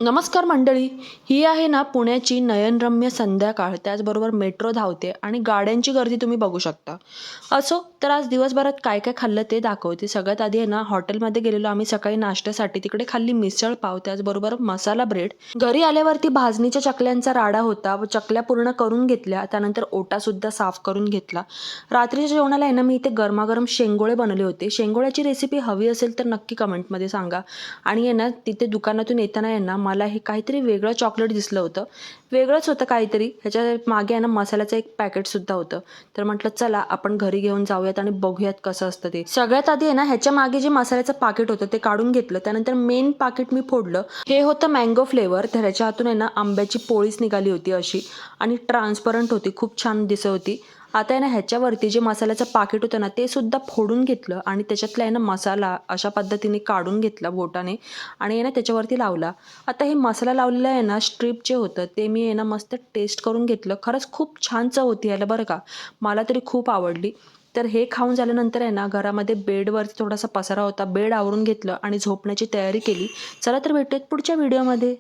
नमस्कार मंडळी. ही आहे ना पुण्याची नयनरम्य संध्याकाळ. त्याचबरोबर मेट्रो धावते आणि गाड्यांची गर्दी तुम्ही बघू शकता. असो तर आज दिवसभरात काय काय खाल्लं ते दाखवते. सगळ्यात आधी आहे ना हॉटेलमध्ये गेलेलो आम्ही सकाळी नाश्त्यासाठी. तिकडे खाल्ली मिसळ पाव, त्याचबरोबर मसाला ब्रेड. घरी आल्यावरती भाजणीच्या चकल्यांचा राडा होता व चकल्या पूर्ण करून घेतल्या. त्यानंतर ओटासुद्धा साफ करून घेतला. रात्रीच्या जेवणाला आहे ना मी इथे गरमागरम शेंगोळे बनवले होते. शेंगोळ्याची रेसिपी हवी असेल तर नक्की कमेंटमध्ये सांगा. आणि आहे ना तिथे दुकानातून येताना आहे ना मला हे काहीतरी वेगळं चॉकलेट दिसलं होतं. वेगळंच होतं काहीतरी. ह्याच्या मागे आहे ना मसाल्याचं एक पॅकेटसुद्धा होतं. तर म्हटलं चला आपण घरी घेऊन जाऊयात आणि बघूयात कसं असतं ते. सगळ्यात आधी आहे ना ह्याच्या मागे जे मसाल्याचं पाकिट होतं ते काढून घेतलं. त्यानंतर मेन पाकिट मी फोडलं. हे होतं मँगो फ्लेवर. तर ह्याच्या हातून आहे ना आंब्याची पोळीच निघाली होती अशी आणि ट्रान्सपरंट होती. खूप छान दिसत होती. आता आहे ना ह्याच्यावरती जे मसाल्याचं पाकिट होतं ना ते सुद्धा फोडून घेतलं आणि त्याच्यातला आहे ना मसाला अशा पद्धतीने काढून घेतला बोटाने आणि आहे ना त्याच्यावरती लावला. आता हे मसाला लावलेलं आहे ना स्ट्रीप जे होतं ते मी आहे ना मस्त टेस्ट करून घेतलं. खरंच खूप छान चव होती याला बरं का. मला तरी खूप आवडली. तर हे खाऊन झाल्यानंतर आहे ना घरामध्ये बेडवरती थोडासा पसारा होता. बेड आवरून घेतलं आणि झोपण्याची तयारी केली. चला तर भेटूयात पुढच्या व्हिडिओमध्ये.